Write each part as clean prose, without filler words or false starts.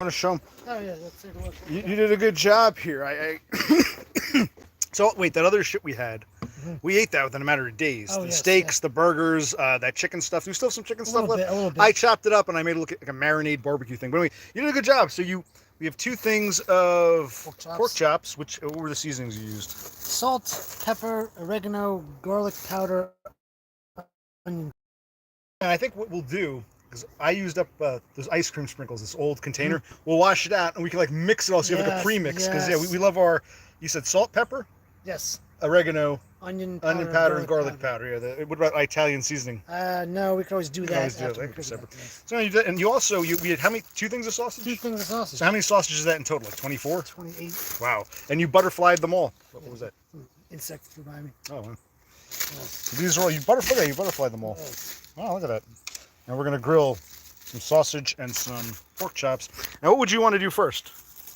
to show them. Oh yeah, let's take a look. You did a good job here. So wait, that other shit we had, we ate that within a matter of days. Oh, The yes, steaks, yeah. the burgers, that chicken stuff. Do we still have some chicken stuff little left? bit, a little bit. I chopped it up and I made it look like a marinade barbecue thing. But anyway, you did a good job. So we have 2 things of pork chops. What were the seasonings you used? Salt, pepper, oregano, garlic powder, onion. And I think what we'll do, because I used up those ice cream sprinkles, this old container, we'll wash it out and we can like mix it all so you have like a premix. Because we love our, you said salt, pepper? Yes. Oregano, Onion powder, and garlic powder. Yeah. What about Italian seasoning? No, we could always do that. Separate. So you did, and you also we had how many? 2 things of sausage. 2 things of sausage. So how many sausages is that in total? Like 24. 28. Wow. And you butterflied them all. What was that? Insect flew by me. Oh. Wow. Yes. These are all you butterflied. Yeah, you butterflied them all. Yes. Wow, look at that. Now we're gonna grill some sausage and some pork chops. Now, what would you want to do first?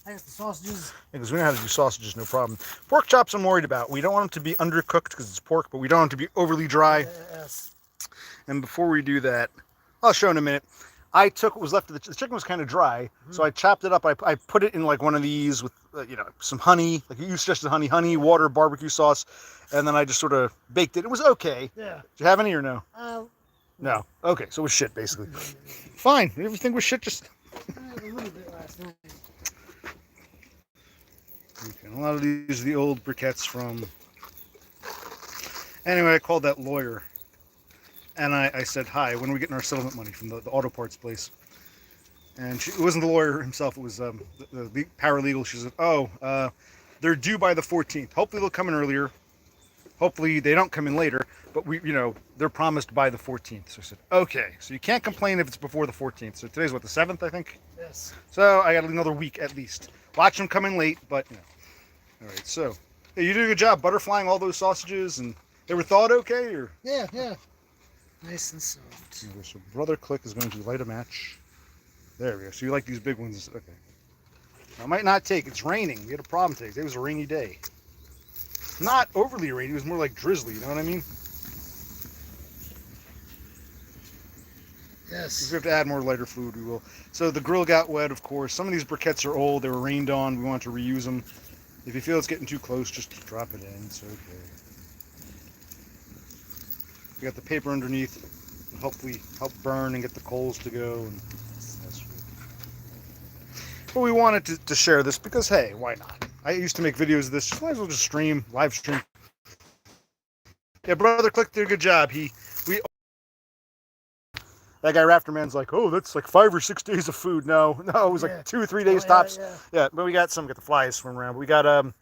I guess the sausages. Because we know how to do sausages, no problem. Pork chops I'm worried about. We don't want them to be undercooked because it's pork, but we don't want them to be overly dry. Yes. And before we do that, I'll show in a minute. I took what was left of the chicken was kind of dry, so I chopped it up. I put it in like one of these with some honey, like you suggested, honey, water, barbecue sauce, and then I just sort of baked it. It was okay. Yeah. Did you have any or no? No. Okay, so it was shit basically. Fine. Everything was shit. Just I had a little bit last night. okay, a lot of these are the old briquettes from. Anyway, I called that lawyer. And I said, hi, when are we getting our settlement money from the auto parts place? And it wasn't the lawyer himself, it was the paralegal. She said, they're due by the 14th. Hopefully they'll come in earlier. Hopefully they don't come in later, but they're promised by the 14th. So I said, okay, so you can't complain if it's before the 14th. So today's what, the 7th, I think? Yes. So I got another week at least. Watch them come in late, but All right, so you did a good job butterflying all those sausages, and they were thawed okay, or? Yeah. Nice and soft. Okay, so Brother Clique is going to light a match. There we go. So you like these big ones. Okay. I might not take. It's raining. We had a problem today. It was a rainy day. Not overly rainy. It was more like drizzly. You know what I mean? Yes. If we have to add more lighter fluid, we will. So the grill got wet, of course. Some of these briquettes are old. They were rained on. We want to reuse them. If you feel it's getting too close, just drop it in. It's okay. You got the paper underneath, and hopefully help burn and get the coals to go. And that's good. But we wanted to share this because, hey, why not? I used to make videos of this. Might as well just stream, live stream. Yeah, Brother Clique did a good job. That guy Rafterman's like, oh, that's like 5 or 6 days of food. No, it was like 2 or 3 days tops. Yeah, but we got the flies from around. But we got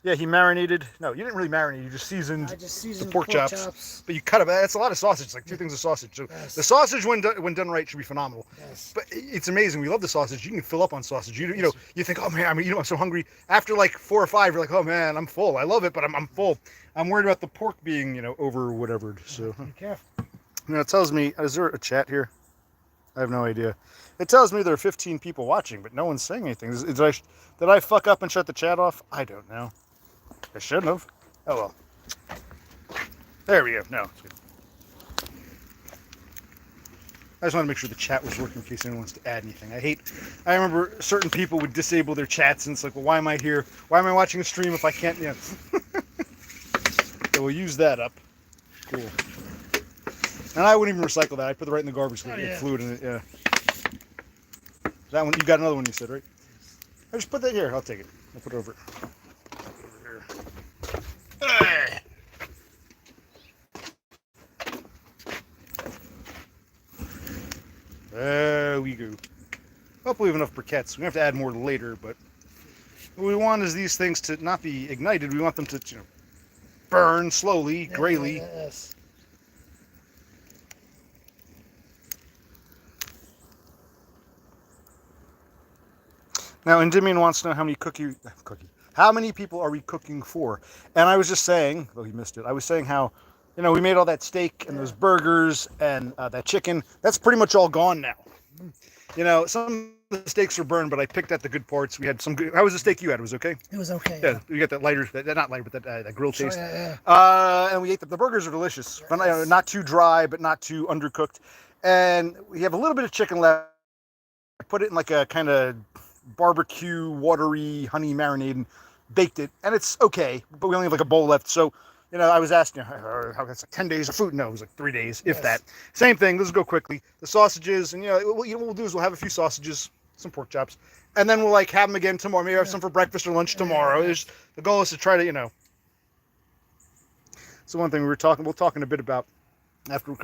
he marinated. No, you didn't really marinate. You just seasoned, the pork chops. But you cut them. That's a lot of sausage. It's like 2 things of sausage. So the sausage, when done right, should be phenomenal. Yes. But it's amazing. We love the sausage. You can fill up on sausage. You think, oh man, I'm so hungry. After like 4 or 5, you're like, oh man, I'm full. I love it, but I'm full. I'm worried about the pork being, over whatever. So be careful. It tells me, is there a chat here? I have no idea. It tells me there are 15 people watching, but no one's saying anything. Did I fuck up and shut the chat off? I don't know. I shouldn't have. Oh well. There we go. No, it's good. I just want to make sure the chat was working in case anyone wants to add anything. I remember certain people would disable their chats, and it's like, well, why am I here? Why am I watching a stream if I can't, So we'll use that up. Cool. And I wouldn't even recycle that. I put it right in the garbage. It fluid in it, yeah. That one, you got another one you said, right? I just put that here. I'll take it. I'll put it over. Here. There we go. Hopefully we have enough briquettes. We have to add more later, but what we want is these things to not be ignited. We want them to, burn slowly, grayly. Yes. Now, Endymion wants to know how many people are we cooking for? And I was just saying, though he missed it, I was saying how, we made all that steak and those burgers and that chicken. That's pretty much all gone now. Some of the steaks were burned, but I picked out the good parts. We had some good. How was the steak you had? Was it okay? It was okay. Yeah, you got that lighter, not lighter, but that grill taste. Yeah. And we ate the burgers are delicious. Yes. Not too dry, but not too undercooked. And we have a little bit of chicken left. I put it in like a kind of barbecue, watery, honey marinade, baked it, and it's okay, but we only have like a bowl left. So, I was asking how that's like 10 days of food. No, it was like 3 days, if that. Same thing. Let's go quickly. The sausages, and what we'll do is we'll have a few sausages, some pork chops, and then we'll like have them again tomorrow. Maybe have some for breakfast or lunch tomorrow. The goal is to try to, So one thing we're talking a bit about after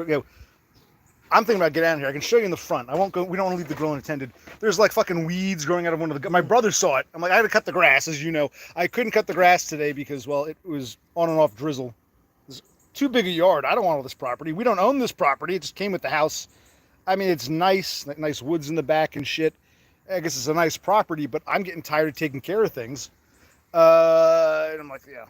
I'm thinking about getting out of here. I can show you in the front. I won't go. We don't want to leave the grill unattended. There's like fucking weeds growing out of one of the. My brother saw it. I'm like, I had to cut the grass, as you know. I couldn't cut the grass today because, well, it was on and off drizzle. It's too big a yard. I don't want all this property. We don't own this property. It just came with the house. I mean, it's nice, like nice woods in the back and shit. I guess it's a nice property, but I'm getting tired of taking care of things. And I'm like, yeah.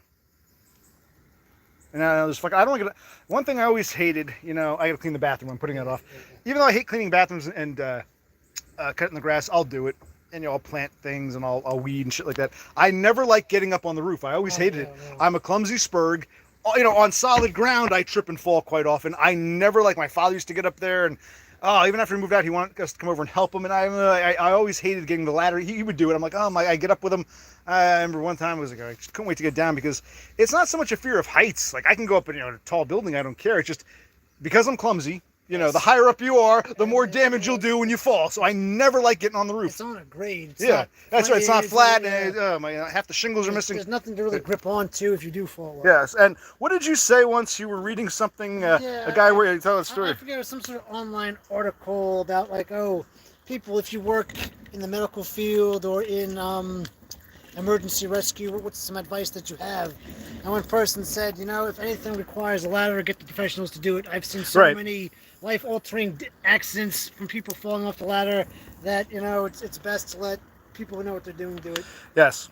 And I was fucking. I don't get. One thing I always hated, I got to clean the bathroom. I'm putting that off. Even though I hate cleaning bathrooms and cutting the grass, I'll do it. And I'll plant things and I'll weed and shit like that. I never like getting up on the roof. I always hated it. I'm a clumsy spurg. On solid ground, I trip and fall quite often. I never like. My father used to get up there and. Even after he moved out, he wanted us to come over and help him, and I always hated getting the ladder. He would do it. I'm like, I get up with him. I remember one time I was like, I just couldn't wait to get down because it's not so much a fear of heights. Like I can go up in a tall building, I don't care. It's just because I'm clumsy. The higher up you are, the more damage you'll do when you fall. So I never like getting on the roof. It's on a grade. That's right. It's not flat. Half the shingles are missing. There's nothing to really grip onto if you do fall. Yes. And what did you say once you were reading something? A guy where you tell a story. I forget. It was some sort of online article about people if you work in the medical field or in emergency rescue. What's some advice that you have? And one person said, if anything requires a ladder, get the professionals to do it. I've seen so many life-altering accidents from people falling off the ladder that it's best to let people who know what they're doing do it. Yes,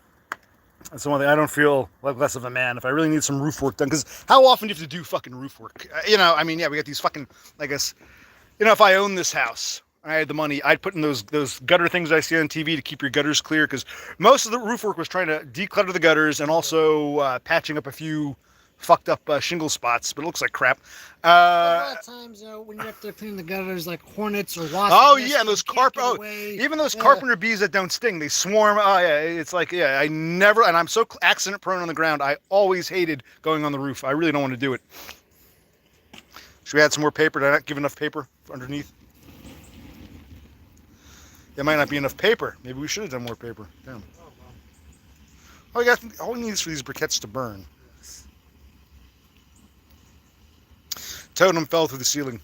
that's the one thing. I don't feel like less of a man if I really need some roof work done. Because how often do you have to do fucking roof work? We got these fucking. I guess, if I own this house, I had the money, I'd put in those gutter things I see on TV to keep your gutters clear. Because most of the roof work was trying to declutter the gutters and also patching up a few fucked up shingle spots, but it looks like crap. A lot of times, when you're up there cleaning the gutters, like hornets or wasps. Oh yeah, and those even those carpenter bees that don't sting, they swarm. Oh yeah, it's like I never, and I'm so accident prone on the ground. I always hated going on the roof. I really don't want to do it. Should we add some more paper? Did I not give enough paper underneath? There might not be enough paper. Maybe we should have done more paper. Damn. All we need is for these briquettes to burn. Totem fell through the ceiling.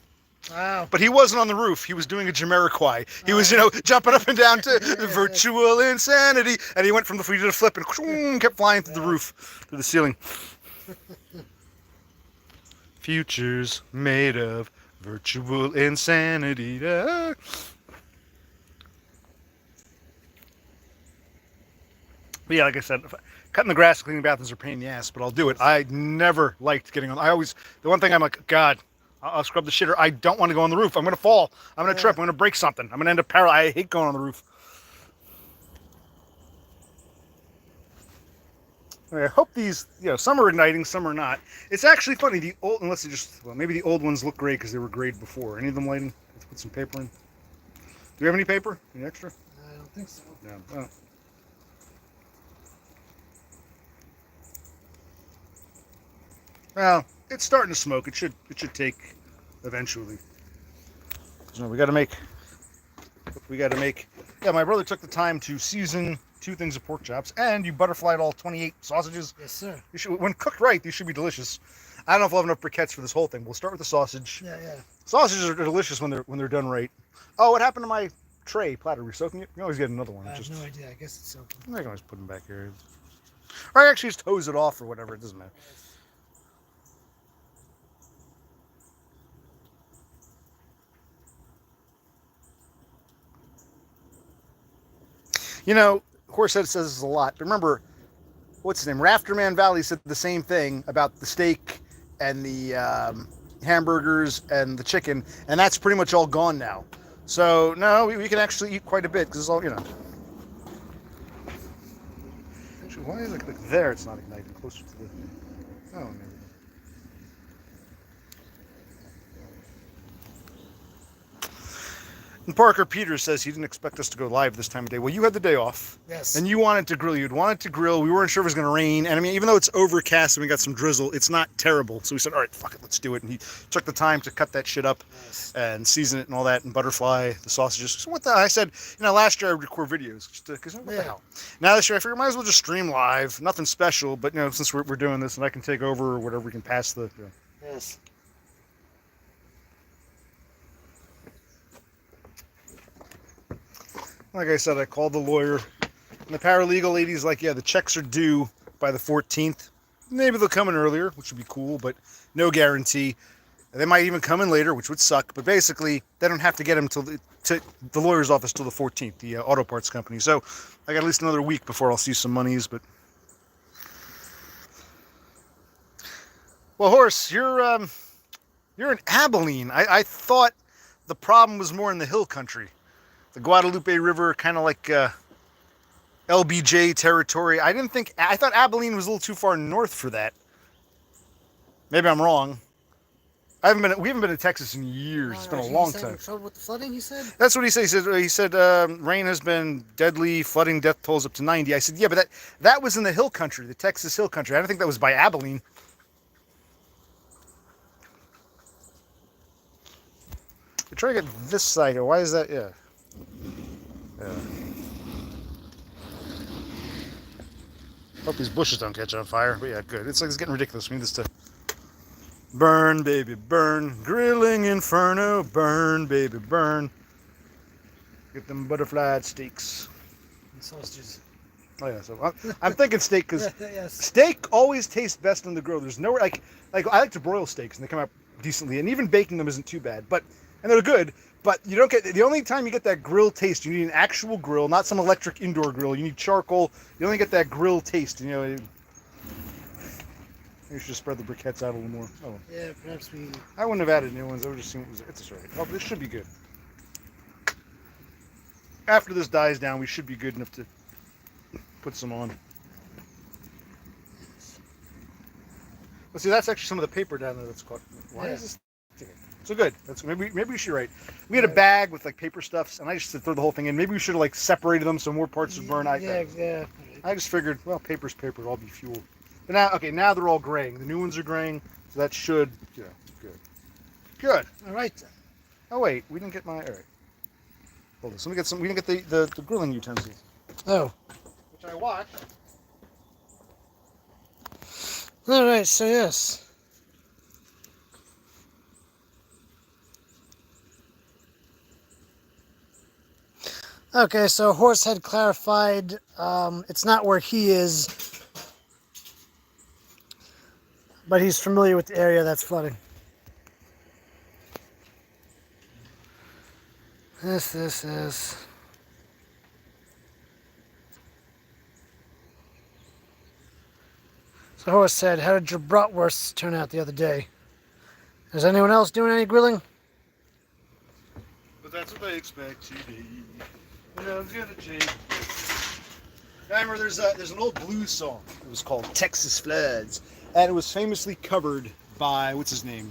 Wow. But he wasn't on the roof. He was doing a Jamiroquai. He was, jumping up and down to virtual insanity. And he went from he did a flip and kept flying through the roof, through the ceiling. Futures made of virtual insanity. But yeah, like I said, cutting the grass, cleaning bathrooms are a pain in the ass, but I'll do it. I never liked getting on. The one thing I'm like, God, I'll scrub the shitter. I don't want to go on the roof. I'm going to fall. I'm going to trip. I'm going to break something. I'm going to end up paralyzed. I hate going on the roof. I hope these, some are igniting, some are not. It's actually funny. The old, maybe the old ones look great because they were grayed before. Any of them lighting? Let's put some paper in. Do we have any paper? Any extra? I don't think so. No. Oh. Well, it's starting to smoke. It should take eventually. So we got to make. Yeah, my brother took the time to season 2 things of pork chops, and you butterflied all 28 sausages. Yes, sir. When cooked right, these should be delicious. I don't know if we'll have enough briquettes for this whole thing. We'll start with the sausage. Yeah. Sausages are delicious when they're done right. Oh, what happened to my tray platter? We're soaking it. You always get another one. I have no idea. I guess it's soaking. I can always put them back here. Or I actually just hose it off or whatever. It doesn't matter. Horsehead says this a lot. But remember, what's his name? Rafterman Valley said the same thing about the steak and the hamburgers and the chicken, and that's pretty much all gone now. So, no, we can actually eat quite a bit because it's all, Actually, why is it like there? It's not igniting closer to the. Oh, maybe. And Parker Peters says he didn't expect us to go live this time of day. Well, you had the day off. Yes. And you wanted to grill. You'd wanted to grill. We weren't sure if it was going to rain. And I mean, even though it's overcast and we got some drizzle, it's not terrible. So we said, all right, fuck it, let's do it. And he took the time to cut that shit up and season it and all that and butterfly the sausages. So what the I said, last year I would record videos just because what the hell. Now this year I figured might as well just stream live. Nothing special, but since we're doing this and I can take over or whatever, we can pass the. Yes. Like I said, I called the lawyer, and the paralegal lady's like, yeah, the checks are due by the 14th. Maybe they'll come in earlier, which would be cool, but no guarantee. They might even come in later, which would suck, but basically, they don't have to get them to the lawyer's office till the 14th, the auto parts company. So I got at least another week before I'll see some monies, but... Well, Horace, you're in Abilene. I thought the problem was more in the hill country. The Guadalupe River, kind of like LBJ territory. I thought Abilene was a little too far north for that. Maybe I'm wrong. We haven't been to Texas in years. It's been a long time. Trouble with the flooding, he said? That's what he said. He said rain has been deadly, flooding, death tolls up to 90. I said, yeah, but that was in the hill country, the Texas hill country. I don't think that was by Abilene. I try to get this side here. Why is that? Yeah. Hope these bushes don't catch on fire. But yeah, good. It's getting ridiculous. We need this to burn, baby, burn. Grilling inferno, burn, baby, burn. Get them butterfly steaks. And sausages. Oh yeah, so I'm thinking steak because Yes. steak always tastes best on the grill. There's nowhere like I like to broil steaks and they come out decently, and even baking them isn't too bad. And they're good. But you don't get the only time you get that grill taste. You need an actual grill, not some electric indoor grill. You need charcoal. You only get that grill taste. You should spread the briquettes out a little more. Oh. Yeah, perhaps we. I wouldn't have added new ones. I would just seen what was. It's alright. Oh, this should be good. After this dies down, we should be good enough to put some on. Let's see. That's actually some of the paper down there that's caught. Why is this? So good. That's maybe we should write. We had a bag with paper stuffs, and I just threw the whole thing in. Maybe we should have separated them so more parts would burn. Yeah. I just figured, well, paper's paper. It'll all be fuel. But now they're all graying. The new ones are graying, so that should, good. All right. Oh wait, we didn't get my. All right. Hold on. So we didn't get the grilling utensils. Oh. Which I watched. All right. So yes. Okay, so Horse had clarified it's not where he is, but he's familiar with the area that's flooding. This is. So Horse said, how did your bratwursts turn out the other day? Is anyone else doing any grilling? But that's what they expect to be. It's gonna change. I remember there's an old blues song. It was called Texas Floods, and it was famously covered by what's his name,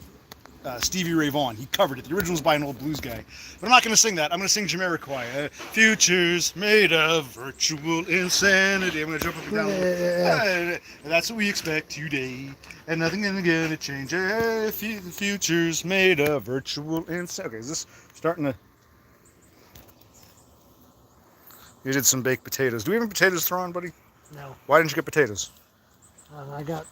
Stevie Ray Vaughan. He covered it. The original was by an old blues guy. But I'm not going to sing that. I'm going to sing Jamiroquai. Futures made of virtual insanity. I'm going to jump up and down. Yeah. That's what we expect today, and nothing is going to change. The future's made of virtual insanity. Okay, is this starting to? You did some baked potatoes. Do we have any potatoes thrown, buddy? No. Why didn't you get potatoes? I got.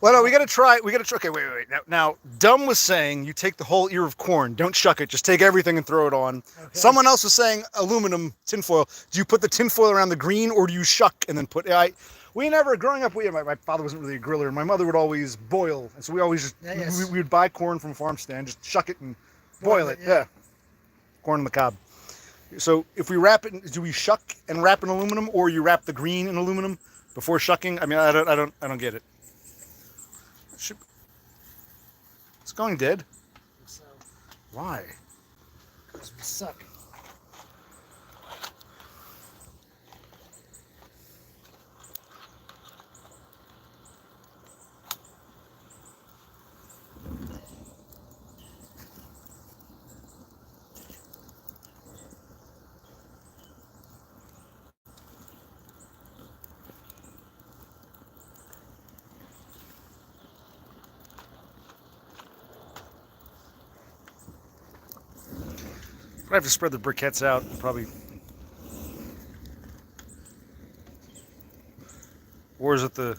Well, no, we got to try. Okay, wait. Now, Dumb was saying you take the whole ear of corn. Don't shuck it. Just take everything and throw it on. Okay. Someone else was saying aluminum tinfoil. Do you put the tinfoil around the green, or do you shuck and then put? Growing up, my father wasn't really a griller, and my mother would always boil, and so we always we would buy corn from a farm stand, just shuck it and boil it. Yeah. Corn on the cob. So if we wrap it, do we shuck and wrap in aluminum, or you wrap the green in aluminum before shucking? I mean, I don't get it. It's going dead. So, why? Because we suck. I have to spread the briquettes out, probably. Or is it the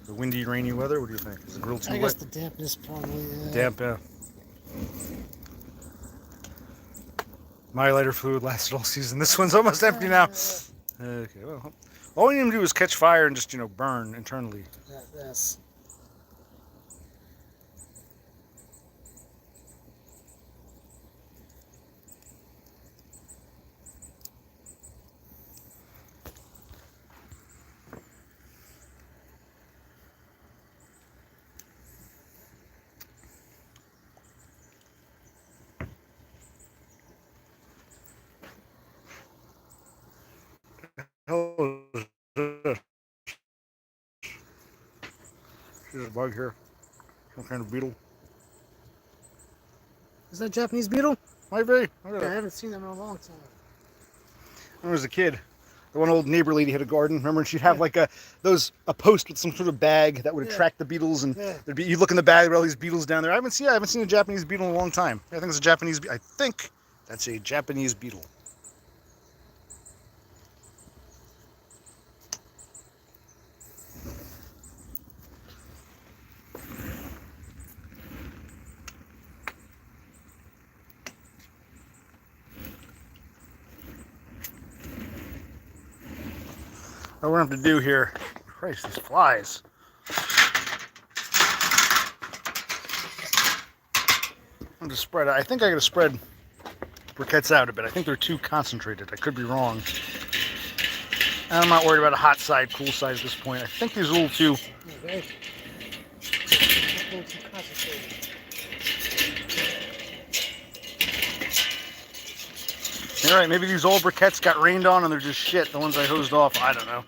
windy, rainy weather? What do you think? Is it real too I guess wet? the dampness probably. Damp, yeah. My lighter fluid lasted all season. This one's almost empty now. Okay, well, all we need to do is catch fire and just, burn internally. Yes. Hell is this? There's a bug here. Some kind of beetle. Is that a Japanese beetle? Might be. I haven't seen them in a long time. When I was a kid, the one old neighbor lady had a garden. Remember, and she'd have like a post with some sort of bag that would attract the beetles, and there'd be, you look in the bag, there were all these beetles down there. I haven't seen a Japanese beetle in a long time. I think it's a Japanese. I think that's a Japanese beetle. What we're going to have to do here, Christ, these flies. I'm just spread. I think I got to spread briquettes out a bit. I think they're too concentrated. I could be wrong. And I'm not worried about a hot side, cool side at this point. I think these are a little too. Okay. A little too concentrated. You're right. Maybe these old briquettes got rained on and they're just shit. The ones I hosed off. I don't know.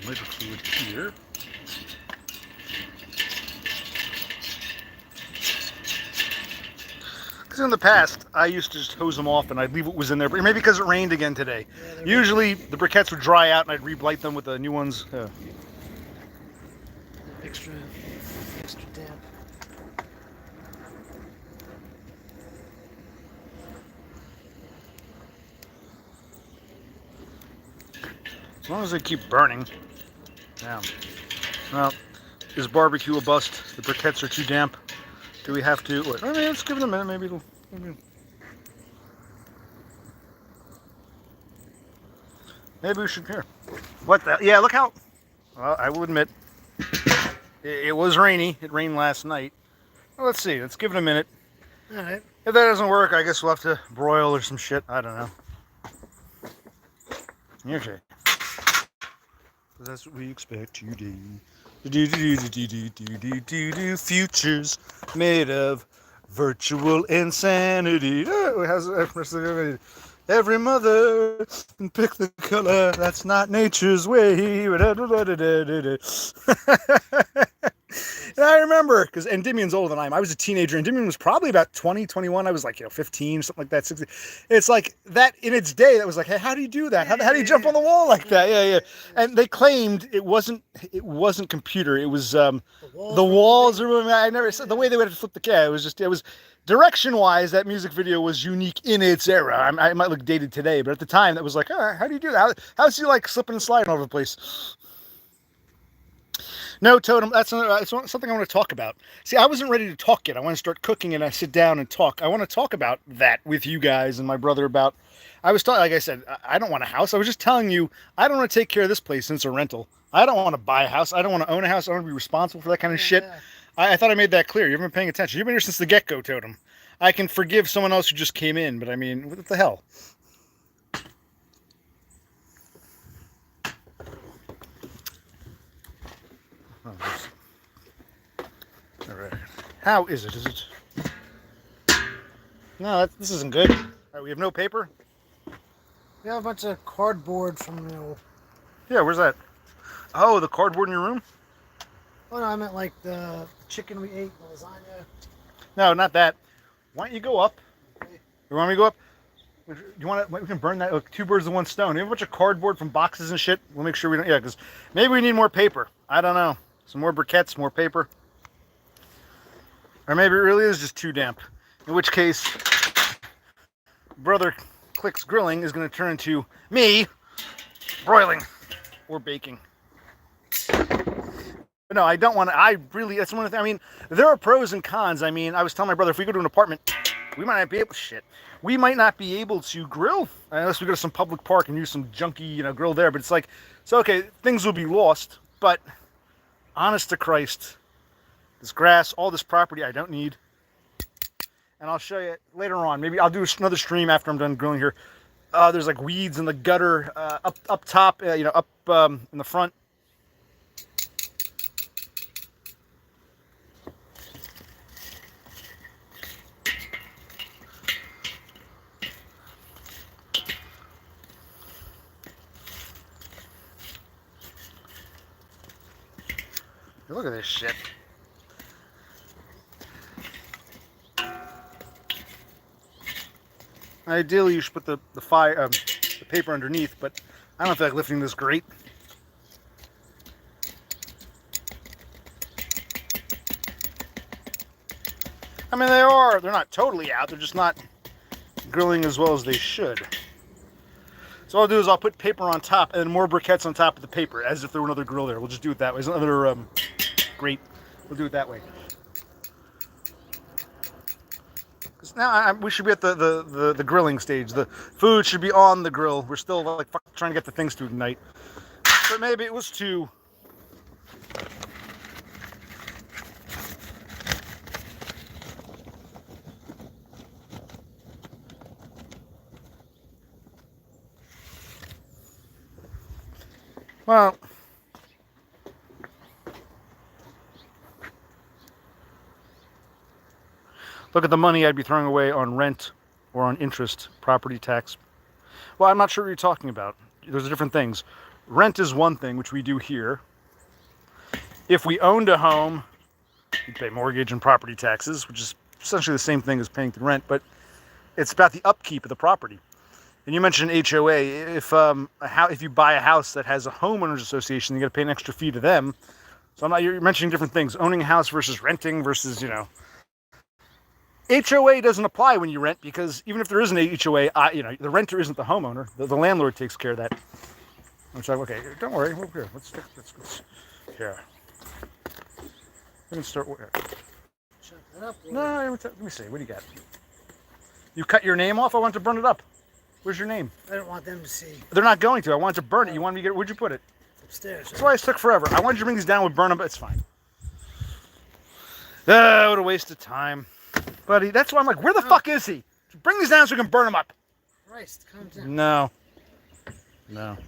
Lighter fluid here. Because in the past, I used to just hose them off and I'd leave what was in there. But maybe because it rained again today. Yeah, usually the briquettes would dry out and I'd re-blight them with the new ones. Extra damp. As long as they keep burning. Now, well, is barbecue a bust? The briquettes are too damp. Do we have to? Wait, let's give it a minute. Maybe it'll. Maybe we should here. What the? Yeah, look how. Well, I will admit, it was rainy. It rained last night. Well, let's see. Let's give it a minute. All right. If that doesn't work, I guess we'll have to broil or some shit. I don't know. Okay. That's what we expect to do. Futures made of virtual insanity. Every mother can pick the color. That's not nature's way. And I remember, because Endymion's older than I am. I was a teenager. Endymion was probably about 20, 21. I was like, 15, something like that. 16. It's like that in its day. That was like, hey, how do you do that? How do you jump on the wall like that? Yeah. And they claimed it wasn't computer. It was the walls. I never said the way they would have to flip the cat. It was direction wise. That music video was unique in its era. I might look dated today, but at the time, that was like, how do you do that? How's he like slipping and sliding all over the place? No, Totem, that's something I want to talk about. See, I wasn't ready to talk yet. I want to start cooking and I sit down and talk. I want to talk about that with you guys and my brother about... I was talking, like I said, I don't want a house. I was just telling you, I don't want to take care of this place since it's a rental. I don't want to buy a house. I don't want to own a house. I don't want to be responsible for that kind of shit. I thought I made that clear. You haven't been paying attention. You've been here since the get-go, Totem. I can forgive someone else who just came in, but I mean, what the hell? Oh, all right. How is it? Is it? No, this isn't good. All right, we have no paper. We have a bunch of cardboard from Yeah, where's that? Oh, the cardboard in your room? Oh no, I meant like the chicken we ate, the lasagna. No, not that. Why don't you go up? Okay. You want me to go up? Do you want to? We can burn that. Look, two birds with one stone. You have a bunch of cardboard from boxes and shit. We'll make sure we don't. Yeah, because maybe we need more paper. I don't know. Some more briquettes, more paper. Or maybe it really is just too damp. In which case, Brother Clique's grilling is going to turn into me broiling or baking. But no, I don't want to. I really, that's one of the things. I mean, there are pros and cons. I mean, I was telling my brother, if we go to an apartment, we might not be able, we might not be able to grill unless we go to some public park and use some junky, grill there. But it's like, so okay, things will be lost. But honest to Christ, this grass, all this property I don't need. And I'll show you later on. Maybe I'll do another stream after I'm done grilling here. There's like weeds in the gutter up top, up in the front. Look at this shit. Ideally, you should put the paper underneath, but I don't feel like lifting this grate. I mean, they're not totally out. They're just not grilling as well as they should. So what I'll do is I'll put paper on top and then more briquettes on top of the paper, as if there were another grill there. We'll just do it that way. There's another grate. We'll do it that way. Because now we should be at the grilling stage. The food should be on the grill. We're still like trying to get the things through tonight. But maybe it was too. Well, look at the money I'd be throwing away on rent or on interest, property tax. Well, I'm not sure what you're talking about. There's different things. Rent is one thing, which we do here. If we owned a home, you'd pay mortgage and property taxes, which is essentially the same thing as paying the rent, but it's about the upkeep of the property. And you mentioned HOA. If you buy a house that has a homeowners association, you got to pay an extra fee to them. So you're mentioning different things: owning a house versus renting versus HOA doesn't apply when you rent, because even if there is an HOA, the renter isn't the homeowner. The landlord takes care of that. I'm sorry. Okay, don't worry. We're here. Let's here. Let me start. Chop it up. No, let me see. What do you got? You cut your name off? I want to burn it up. Where's your name? I don't want them to see. They're not going to. I wanted to burn it. You wanted me to get. Where'd you put it? Upstairs. That's why it took forever. I wanted you to bring these down with burn them, but it's fine. What a waste of time. Buddy, that's why I'm like, where the fuck is he? Bring these down so we can burn them up. Christ, calm down. No.